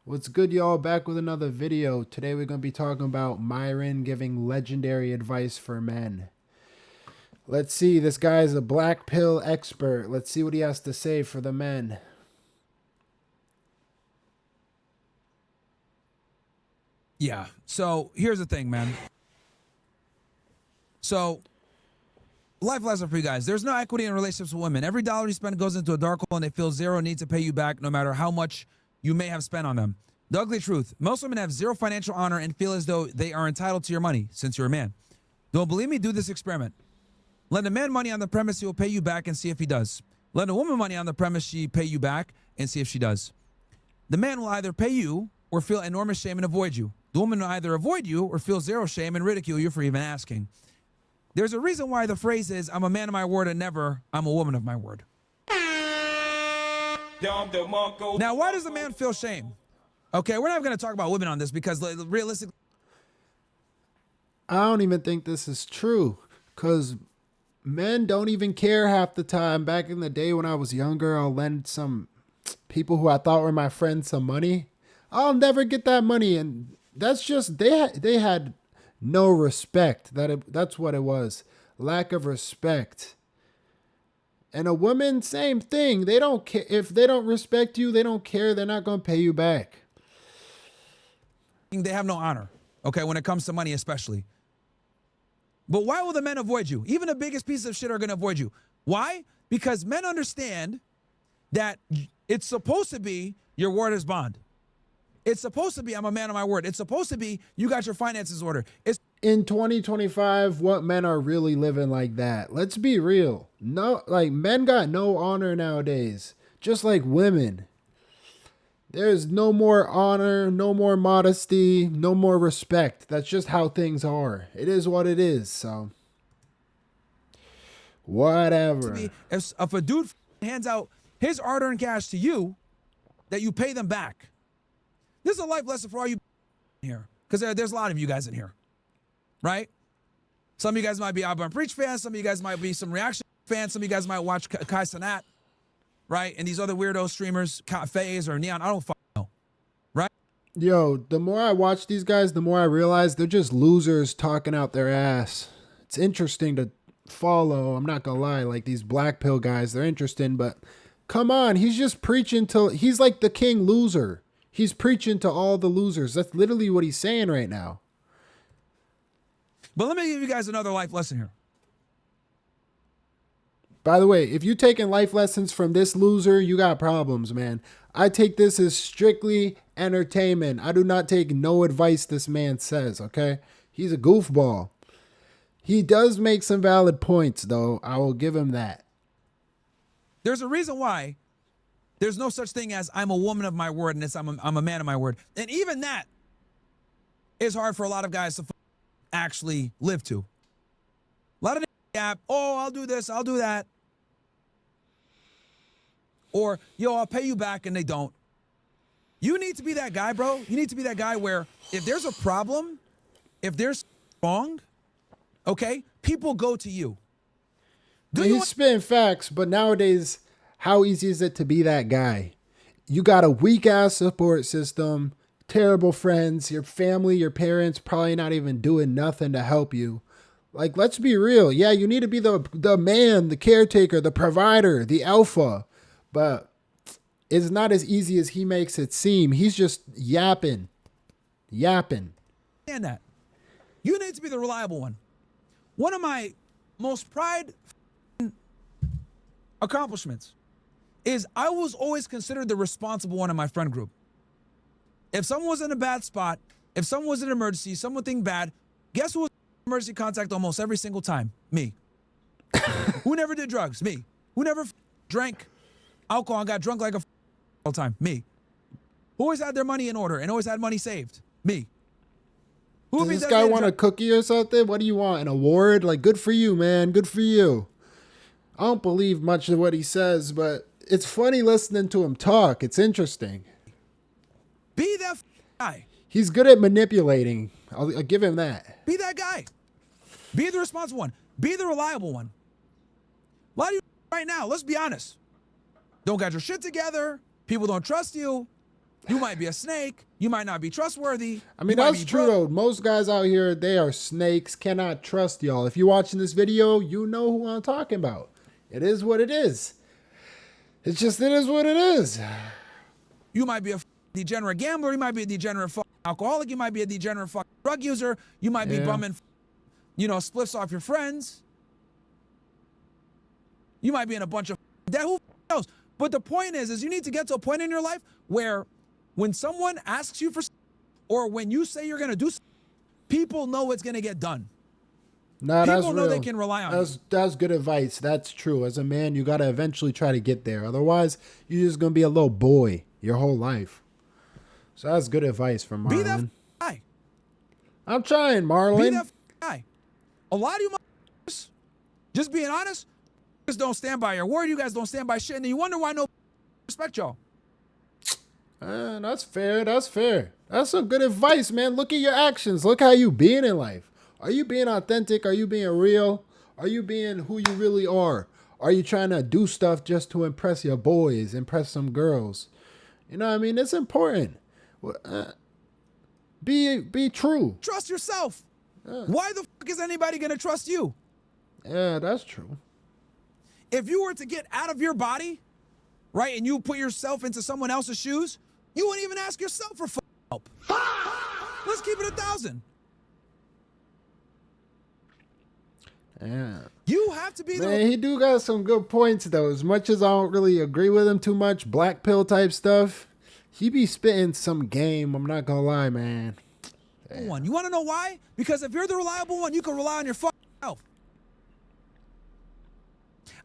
What's good, y'all? Back with another video. Today we're going to be talking about Myron giving legendary advice for men. Let's see. This guy is a black pill expert. Let's see what he has to say for the men. Yeah. So here's the thing, man. So life lesson for you guys. There's no equity in relationships with women. Every dollar you spend goes into a dark hole and they feel zero need to pay you back no matter how much you may have spent on them. The ugly truth. Most women have zero financial honor and feel as though they are entitled to your money since you're a man. Don't believe me? Do this experiment. Lend a man money on the premise he will pay you back and see if he does. Lend a woman money on the premise she pay you back and see if she does. The man will either pay you or feel enormous shame and avoid you. The woman will either avoid you or feel zero shame and ridicule you for even asking. There's a reason why the phrase is, I'm a man of my word and never, I'm a woman of my word. Now, why does the man feel shame? Okay, we're not going to talk about women on this because realistically, I don't even think this is true because men don't even care half the time. Back in the day when I was younger, I'll lend some people who I thought were my friends some money. I'll never get that money, and that's just they had no respect. That's what it was. Lack of respect. And a woman, same thing. They don't care. If they don't respect you, they don't care. They're not going to pay you back. they have no honor, okay, when it comes to money especially. But why will the men avoid you? Even the biggest pieces of shit are going to avoid you. Why? Because men understand that it's supposed to be your word is bond. It's supposed to be I'm a man of my word. It's supposed to be you got your finances ordered. It's In 2025, what men are really living like that? Let's be real. No, like men got no honor nowadays. Just like women. There's no more honor, no more modesty, no more respect. That's just how things are. It is what it is. So, whatever. if a dude hands out his hard-earned cash to you, that you pay them back. This is a life lesson for all you here, because there's a lot of you guys in here, right? Some of you guys might be Auburn Preach fans. Some of you guys might be some Reaction fans. Some of you guys might watch Kai Cenat, right? And these other weirdo streamers, FaZe or Neon. I don't fucking know, right? Yo, the more I watch these guys, the more I realize they're just losers talking out their ass. It's interesting to follow. I'm not gonna lie, like these black pill guys, they're interesting, but come on, he's just preaching to, he's like the king loser. He's preaching to all the losers. That's literally what he's saying right now. But let me give you guys another life lesson here. By the way, if you're taking life lessons from this loser, you got problems, man. I take this as strictly entertainment. I do not take no advice this man says, okay? He's a goofball. He does make some valid points, though. I will give him that. There's a reason why there's no such thing as I'm a woman of my word and it's I'm a man of my word. And even that is hard for a lot of guys to actually live to. A lot of yeah, oh, I'll do this, I'll do that. Or, yo, I'll pay you back, and they don't. You need to be that guy, bro. You need to be that guy where if there's a problem, if there's wrong, okay, people go to you. He's spitting facts, but nowadays, how easy is it to be that guy? You got a weak-ass support system, terrible friends, your family, your parents probably not even doing nothing to help you. Like, let's be real. Yeah, you need to be the man, the caretaker, the provider, the alpha. But it's not as easy as he makes it seem. He's just yapping. And that. You need to be the reliable one. One of my most pride accomplishments is I was always considered the responsible one in my friend group. If someone was in a bad spot, if someone was in an emergency, something bad, guess who was emergency contact almost every single time? Me. Who never did drugs? Me. Who never drank alcohol and got drunk like all the time? Me. Who always had their money in order and always had money saved? Me. Does this guy want a cookie or something? What do you want? An award? Like, good for you, man. Good for you. I don't believe much of what he says, but it's funny listening to him talk. It's interesting. Be that guy. He's good at manipulating. I'll give him that. Be that guy. Be the responsible one. Be the reliable one. A lot of you right now, let's be honest, don't got your shit together. People don't trust you. You might be a snake. You might not be trustworthy. I mean, you might that's be true though. Most guys out here, they are snakes. Cannot trust y'all. If you're watching this video, you know who I'm talking about. It is what it is. It is what it is. You might be a degenerate gambler. You might be a degenerate alcoholic. You might be a degenerate drug user. You might be bumming, spliffs off your friends. You might be in a bunch of that. Who knows? But the point is you need to get to a point in your life where when someone asks you for, or when you say you're going to do something, people know it's going to get done. Nah, people that's know real. they can rely on you. That's good advice. That's true. As a man, you got to eventually try to get there. Otherwise, you're just going to be a little boy your whole life. So that's good advice from Marlon. Be that guy. I'm trying, Marlon. Be that guy. A lot of you, just being honest, just don't stand by your word. You guys don't stand by shit, and then you wonder why no respect y'all. That's fair. That's fair. That's some good advice, man. Look at your actions. Look how you being in life. Are you being authentic? Are you being real? Are you being who you really are? Are you trying to do stuff just to impress your boys, impress some girls? You know what I mean? It's important. Be true. Trust yourself. Why the fuck is anybody going to trust you? Yeah, that's true. If you were to get out of your body, right, and you put yourself into someone else's shoes, you wouldn't even ask yourself for help. Let's keep it 1,000. Yeah. You have to be Man, he do got some good points though. As much as I don't really agree with him too much, black pill type stuff, he be spitting some game. I'm not gonna lie, man. one. You want to know why? Because if you're the reliable one, you can rely on your self.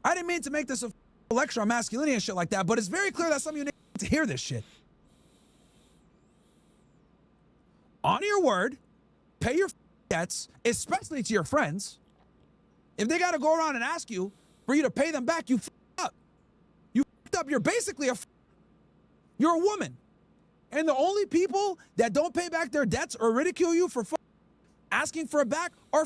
I didn't mean to make this a lecture on masculinity and shit like that, but it's very clear that some of you need to hear this shit. Honor your word, pay your debts, especially to your friends. If they got to go around and ask you for you to pay them back, you up. You up. You're basically you're a woman. And the only people that don't pay back their debts or ridicule you for asking for it back are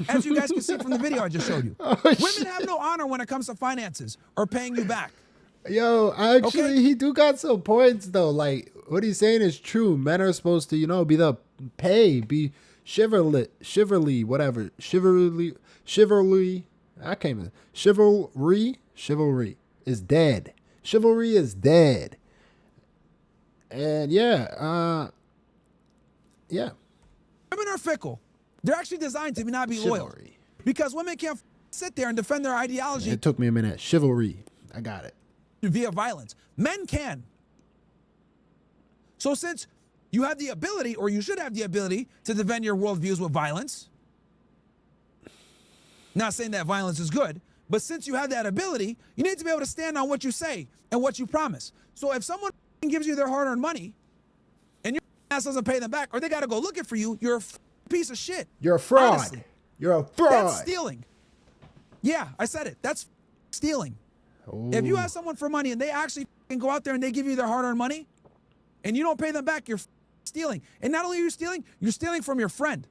as you guys can see from the video I just showed you. Women have no honor when it comes to finances or paying you back. Yo, actually, he do got some points though. Like what he's saying is true. Men are supposed to, be be chivalry, whatever, chivalry. I can't even. Chivalry is dead. Chivalry is dead. And yeah. Women are fickle. They're actually designed to not be loyal. Because women can't sit there and defend their ideology. It took me a minute. Chivalry. I got it. Via violence. Men can. So since you have the ability, or you should have the ability, to defend your worldviews with violence, not saying that violence is good, but since you have that ability, you need to be able to stand on what you say and what you promise. So if someone gives you their hard-earned money and your ass doesn't pay them back, or they got to go looking for you, you're a piece of shit. You're a fraud. Honestly. You're a fraud. That's stealing. Yeah, I said it. That's stealing. Ooh. If you ask someone for money and they actually go out there and they give you their hard-earned money and you don't pay them back, you're stealing. And not only are you stealing from your friend.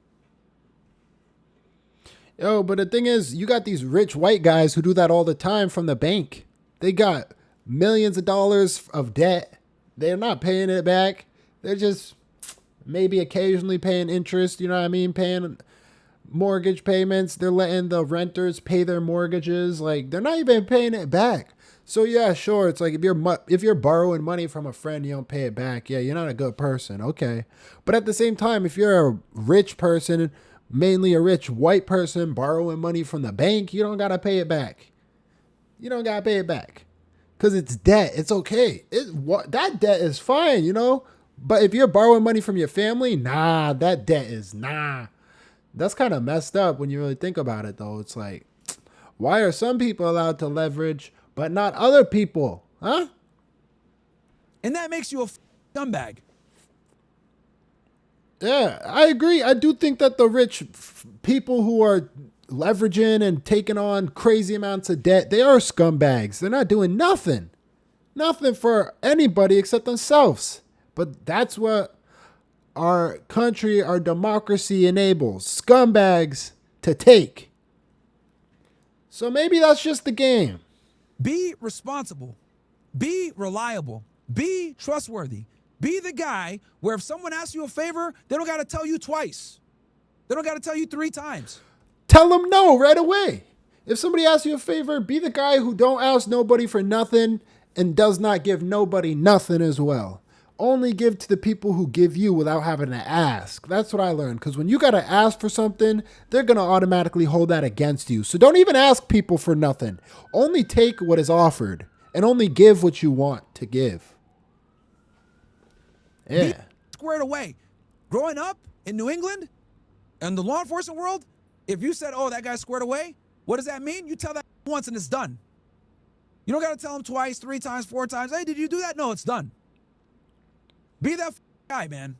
Yo, but the thing is, you got these rich white guys who do that all the time from the bank. They got millions of dollars of debt. They're not paying it back. They're just maybe occasionally paying interest, you know what I mean? Paying mortgage payments. They're letting the renters pay their mortgages. Like, they're not even paying it back. So yeah, sure. It's like if you're borrowing money from a friend, you don't pay it back. Yeah, you're not a good person. Okay. But at the same time, if you're a rich person, mainly a rich white person borrowing money from the bank, you don't got to pay it back. You don't got to pay it back. Because it's debt. It's okay. That debt is fine, But if you're borrowing money from your family, nah, that debt is nah. That's kind of messed up when you really think about it, though. It's like, why are some people allowed to leverage, but not other people? Huh? And that makes you a scumbag. Yeah, I agree. I do think that the rich people who are leveraging and taking on crazy amounts of debt, they are scumbags. They're not doing nothing. Nothing for anybody except themselves. But that's what our country, our democracy enables. Scumbags to take. So maybe that's just the game. Be responsible. Be reliable. Be trustworthy. Be the guy where if someone asks you a favor, they don't got to tell you twice. They don't got to tell you 3 times. Tell them no right away. If somebody asks you a favor, be the guy who don't ask nobody for nothing and does not give nobody nothing as well. Only give to the people who give you without having to ask. That's what I learned. Because when you got to ask for something, they're going to automatically hold that against you. So don't even ask people for nothing. Only take what is offered and only give what you want to give. Yeah. Be squared away. Growing up in New England and the law enforcement world, if you said, oh, that guy's squared away, what does that mean? You tell that once and it's done. You don't got to tell him twice, 3 times, 4 times. Hey, did you do that? No, it's done. Be that guy, man.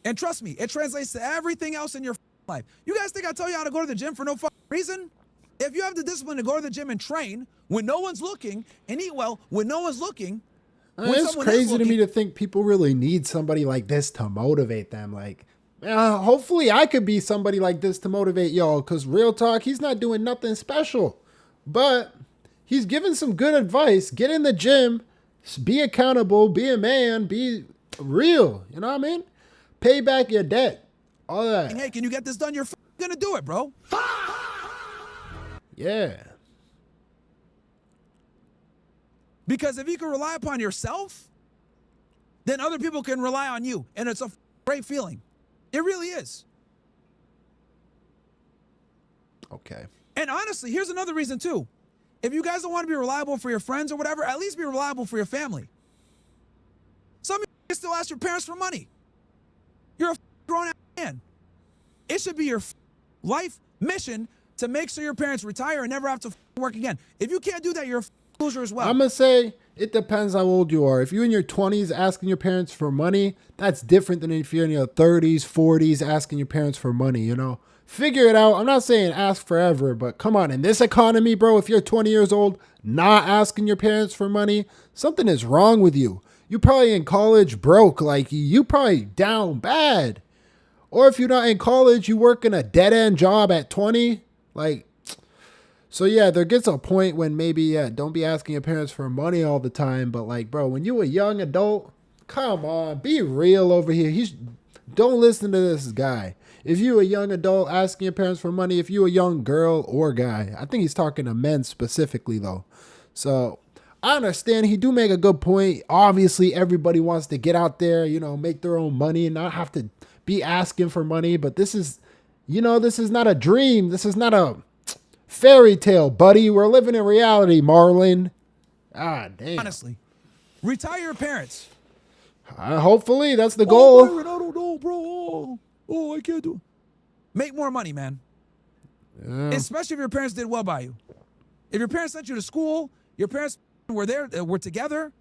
And trust me, it translates to everything else in your life. You guys think I tell you how to go to the gym for no reason? If you have the discipline to go to the gym and train when no one's looking and eat well when no one's looking. It's crazy to me to think people really need somebody like this to motivate them. Like, hopefully I could be somebody like this to motivate y'all, because real talk, he's not doing nothing special. But he's giving some good advice. Get in the gym. Be accountable. Be a man. Be real. You know what I mean? Pay back your debt. All that. Hey, can you get this done? You're going to do it, bro. Yeah. Because if you can rely upon yourself, then other people can rely on you. And it's a great feeling. It really is. Okay. And honestly, here's another reason too. If you guys don't want to be reliable for your friends or whatever, at least be reliable for your family. Some of you still ask your parents for money. You're a grown-ass man. It should be your life mission to make sure your parents retire and never have to work again. If you can't do that, you're a loser as well. I'm going to say it depends how old you are. If you're in your 20s asking your parents for money, that's different than if you're in your 30s, 40s asking your parents for money, you know? Figure it out. I'm not saying ask forever, but come on. In this economy, bro, if you're 20 years old, not asking your parents for money, something is wrong with you. You probably in college broke. Like, you probably down bad. Or if you're not in college, you work in a dead-end job at 20. Like, so yeah, there gets a point when maybe, don't be asking your parents for money all the time. But like, bro, when you a young adult, come on, be real over here. Don't listen to this guy. If you a young adult asking your parents for money, if you a young girl or guy, I think he's talking to men specifically though. So I understand he do make a good point. Obviously, everybody wants to get out there, you know, make their own money and not have to be asking for money. But this is, you know, this is not a dream. This is not a fairy tale, buddy. We're living in reality, Marlon. Ah, damn. Honestly, retire your parents. Hopefully, that's the goal. I don't know, bro. Oh, I can't do it. Make more money, man. Yeah. Especially if your parents did well by you. If your parents sent you to school, your parents were there, were together,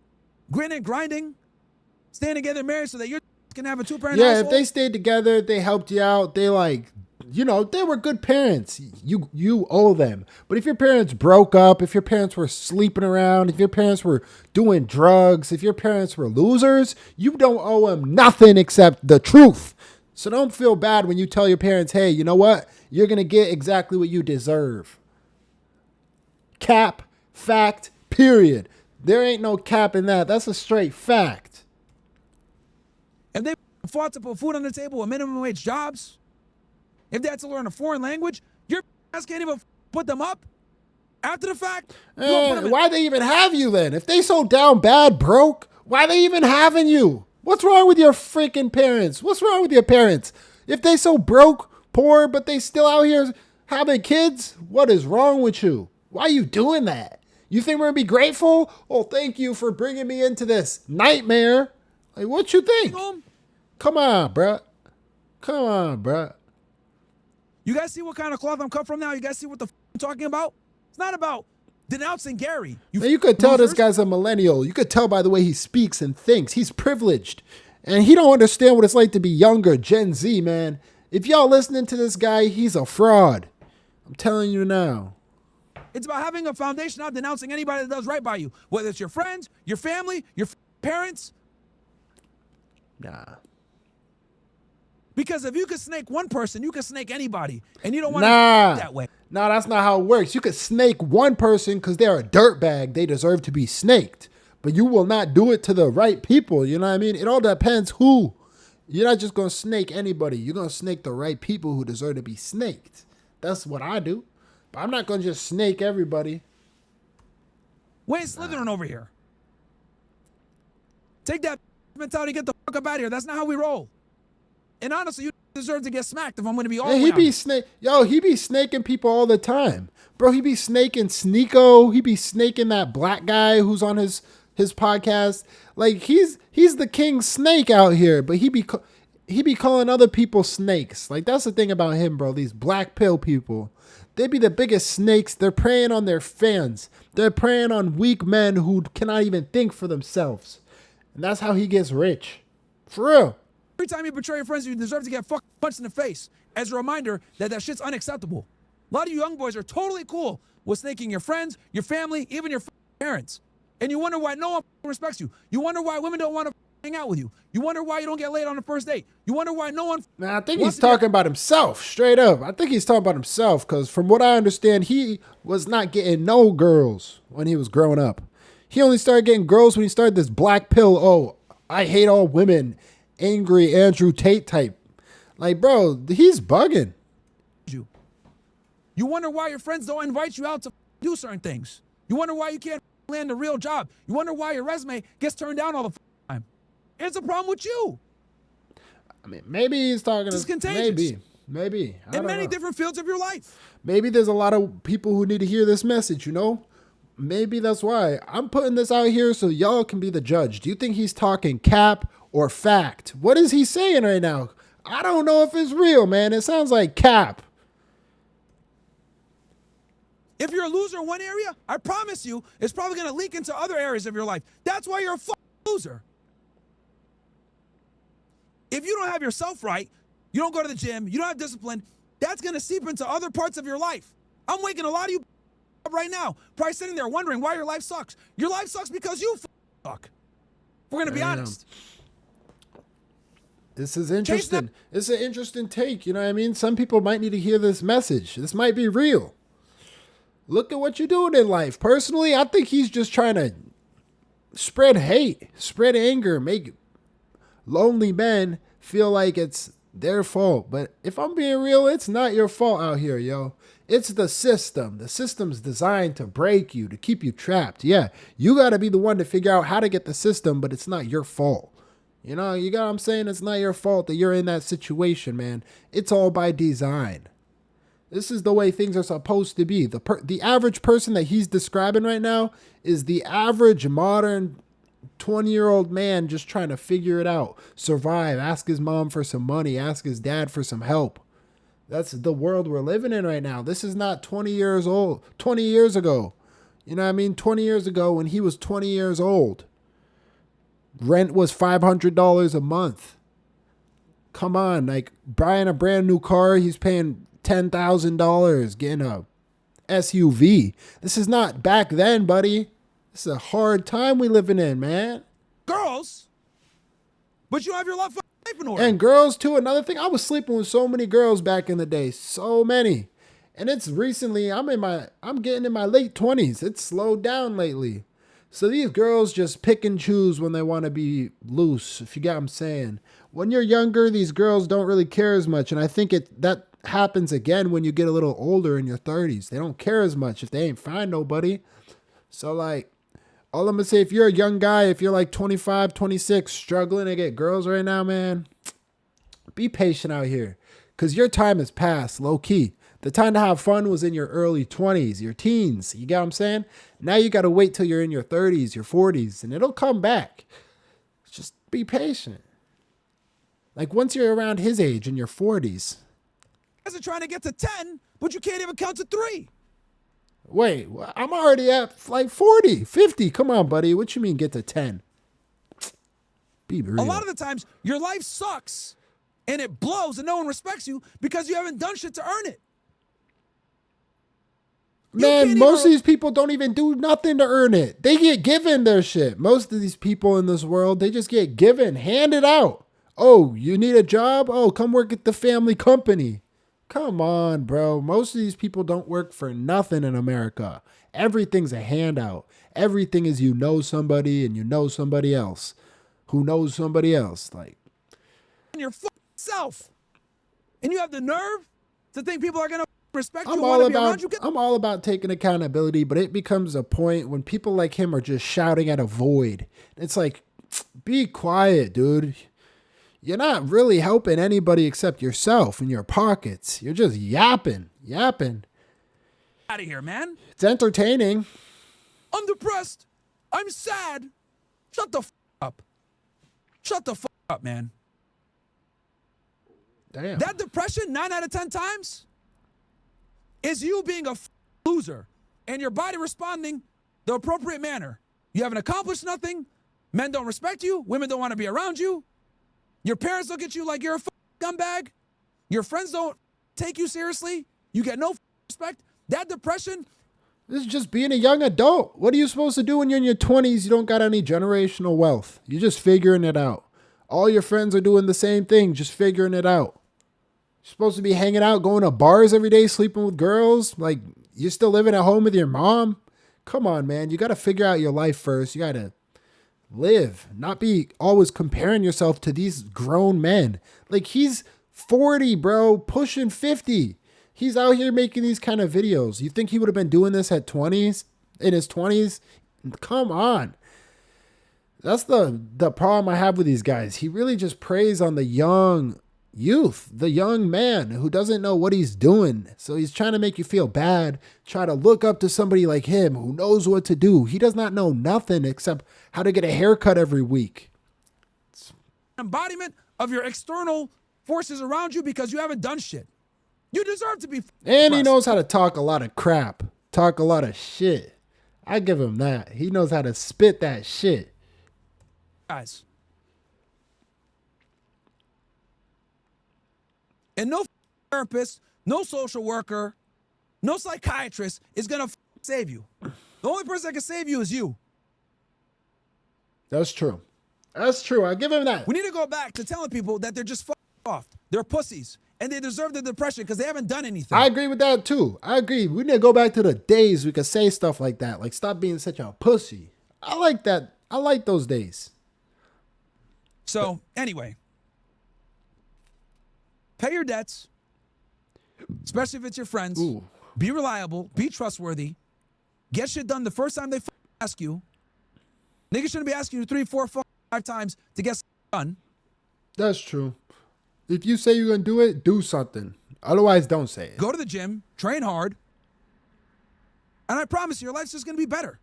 grinning, grinding, staying together, married, so that you can have a 2-parent household. If they stayed together, they helped you out. They like, you know, they were good parents. You owe them. But if your parents broke up, if your parents were sleeping around, if your parents were doing drugs, if your parents were losers, you don't owe them nothing except the truth. So don't feel bad when you tell your parents, hey, you know what? You're going to get exactly what you deserve. Cap, fact, period. There ain't no cap in that. That's a straight fact. If they fought to put food on the table with minimum wage jobs, if they had to learn a foreign language, your ass can't even put them up after the fact. Why they even have you then? If they so down bad broke, why they even having you? What's wrong with your freaking parents? What's wrong with your parents? If they so broke, poor, but they still out here having kids, what is wrong with you? Why are you doing that? You think we're going to be grateful? Oh, thank you for bringing me into this nightmare. Like, what you think? Come on, bruh. Come on, bruh. You guys see what kind of cloth I'm cut from now? You guys see what the I'm talking about? It's not about denouncing Gary. You could tell this guy's a millennial. You could tell by the way he speaks and thinks. He's privileged. And he don't understand what it's like to be younger, Gen Z, man. If y'all listening to this guy, he's a fraud. I'm telling you now. It's about having a foundation, not denouncing anybody that does right by you. Whether it's your friends, your family, your parents. Nah. Because if you could snake one person, you could snake anybody. And you don't want to that way. Nah, that's not how it works. You could snake one person because they're a dirtbag. They deserve to be snaked. but you will not do it to the right people. You know what I mean? It all depends who. You're not just going to snake anybody. You're going to snake the right people who deserve to be snaked. That's what I do. But I'm not going to just snake everybody. Wayne Slytherin over here. Take that mentality, get the fuck up out of here. That's not how we roll. And honestly, you deserve to get smacked if I'm going to be all the way He be honest. he be snaking people all the time. Bro, he be snaking Sneeko. He be snaking that black guy who's on his podcast. Like he's the king snake out here, but he be calling other people snakes. Like that's the thing about him, bro. These black pill people. They be the biggest snakes. They're preying on their fans. They're preying on weak men who cannot even think for themselves. And that's how he gets rich. For real. Every time you betray your friends, you deserve to get fucking punched in the face. As a reminder that shit's unacceptable. A lot of you young boys are totally cool with snaking your friends, your family, even your parents. And you wonder why no one respects you. You wonder why women don't want to hang out with you. You wonder why you don't get laid on the first date. You wonder why no one... Man, I think he's talking about himself, straight up. I think he's talking about himself because from what I understand, he was not getting no girls when he was growing up. He only started getting girls when he started this black pill, oh, I hate all women, angry Andrew Tate type. Like, bro, he's bugging. You wonder why your friends don't invite you out to do certain things. You wonder why you can't land a real job. You wonder why your resume gets turned down all the time. It's a problem with you. I mean, maybe he's talking This is to contagious. maybe. I In don't many know. different fields of your life. Maybe there's a lot of people who need to hear this message, you know? Maybe that's why. I'm putting this out here so y'all can be the judge. Do you think he's talking cap or fact? What is he saying right now? I don't know if it's real, man. It sounds like cap. If you're a loser in one area, I promise you, it's probably going to leak into other areas of your life. That's why you're a fucking loser. If you don't have yourself right, you don't go to the gym, you don't have discipline, that's going to seep into other parts of your life. I'm waking a lot of you up right now, probably sitting there wondering why your life sucks. Your life sucks because you suck. We're going to be honest. This is interesting. It's an interesting take. You know what I mean? Some people might need to hear this message. This might be real. Look at what you're doing in life. Personally, I think he's just trying to spread hate, spread anger, make lonely men feel like it's their fault. But if I'm being real, it's not your fault out here, yo. It's the system. The system's designed to break you, to keep you trapped. Yeah, you got to be the one to figure out how to get the system, but it's not your fault. You know, you got what I'm saying? It's not your fault that you're in that situation, man. It's all by design. This is the way things are supposed to be. The average person that he's describing right now is the average modern 20-year-old man just trying to figure it out, survive, ask his mom for some money, ask his dad for some help. That's the world we're living in right now. This is not 20 years old, 20 years ago. You know what I mean? 20 years ago when he was 20 years old, rent was $500 a month. Come on, like buying a brand new car, he's paying $10,000 getting a SUV. This is not back then, buddy. This is a hard time we living in, man. Girls, but you have your life in order. And girls too. Another thing, I was sleeping with so many girls back in the day, so many. And it's recently, I'm getting in my late 20s. It's slowed down lately. So these girls just pick and choose when they want to be loose, if you get what I'm saying. When you're younger, these girls don't really care as much. And I think that happens again when you get a little older in your 30s. They don't care as much if they ain't find nobody. So like, all I'm gonna say, if you're a young guy, if you're like 25, 26, struggling to get girls right now, man, be patient out here. Cause your time has passed, low key. The time to have fun was in your early 20s, your teens. You get what I'm saying? Now you gotta wait till you're in your 30s, your 40s, and it'll come back. Just be patient. Like once you're around his age in your 40s. You guys are trying to get to 10, but you can't even count to 3. Wait, I'm already at like 40, 50. Come on, buddy. What you mean get to 10? Be real. A lot of the times, your life sucks, and it blows, and no one respects you because you haven't done shit to earn it. Man, most of these people don't even do nothing to earn it. They get given their shit. Most of these people in this world, they just get given, handed out. Oh, you need a job? Oh, come work at the family company. Come on, bro. Most of these people don't work for nothing in America. Everything's a handout. Everything is you know somebody and you know somebody else who knows somebody else. Like, Your self. And you have the nerve to think people are going to respect you I'm and all want to be around about you? I'm all about taking accountability, but it becomes a point when people like him are just shouting at a void. It's like, be quiet, dude. You're not really helping anybody except yourself and your pockets. You're just yapping. Out of here, man. It's entertaining. I'm depressed. I'm sad. Shut the up. Shut the up, man. Damn. That depression, 9 out of 10 times, is you being a loser and your body responding the appropriate manner. You haven't accomplished nothing. Men don't respect you. Women don't want to be around you. Your parents look at you like you're a scumbag. Your friends don't take you seriously. You get no respect. That depression. This is just being a young adult. What are you supposed to do when you're in your 20s? You don't got any generational wealth. You're just figuring it out. All your friends are doing the same thing, just figuring it out. You're supposed to be hanging out, going to bars every day, sleeping with girls. Like, you're still living at home with your mom? Come on, man. You got to figure out your life first. You got to live, not be always comparing yourself to these grown men. Like, he's 40, bro, pushing 50. He's out here making these kind of videos. You think he would have been doing this at 20s, in his 20s? Come on. That's the problem I have with these guys. He really just preys on the young youth, the young man who doesn't know what he's doing. So he's trying to make you feel bad, try to look up to somebody like him who knows what to do. He does not know nothing except how to get a haircut every week. Embodiment of your external forces around you because you haven't done shit. You deserve to be And he knows how to talk a lot of crap, talk a lot of shit. I give him that. He knows how to spit that shit. Guys. And no therapist, no social worker, no psychiatrist is going to save you. The only person that can save you is you. That's true. That's true. I give him that. We need to go back to telling people that they're just off. They're pussies. And they deserve the depression because they haven't done anything. I agree with that too. I agree. We need to go back to the days we could say stuff like that. Like, stop being such a pussy. I like that. I like those days. So, anyway. Pay your debts. Especially if it's your friends. Ooh. Be reliable. Be trustworthy. Get shit done the first time they ask you. Niggas shouldn't be asking you 3, 4, 5 times to get done. That's true. If you say you're going to do it, do something. Otherwise, don't say it. Go to the gym, train hard, and I promise you, your life's just going to be better.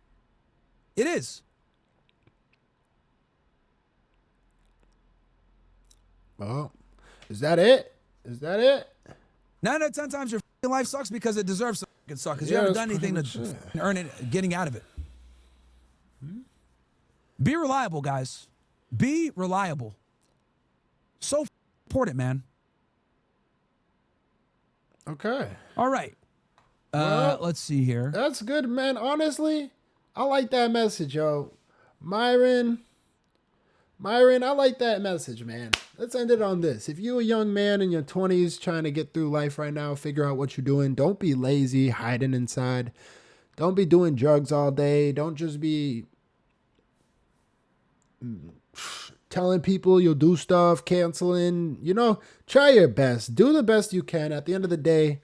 It is. Well, is that it? Is that it? 9 out of 10 times your life sucks because it deserves to fucking suck because you Yeah, haven't that's done anything pretty to earn it, getting out of it. Be reliable, guys. Be reliable. So important, man. Okay. All right. Well, Let's see here. That's good, man. Honestly, I like that message, yo. Myron, I like that message, man. Let's end it on this. If you're a young man in your 20s trying to get through life right now, figure out what you're doing. Don't be lazy, hiding inside. Don't be doing drugs all day. Don't just be telling people you'll do stuff, canceling. You know, try your best. Do the best you can. At the end of the day,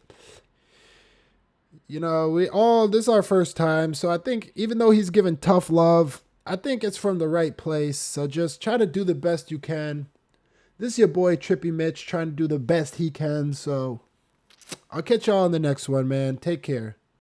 you know, this is our first time. So I think even though he's given tough love, I think it's from the right place. So just try to do the best you can. This is your boy Trippy Mitch trying to do the best he can. So I'll catch y'all on the next one, man. Take care.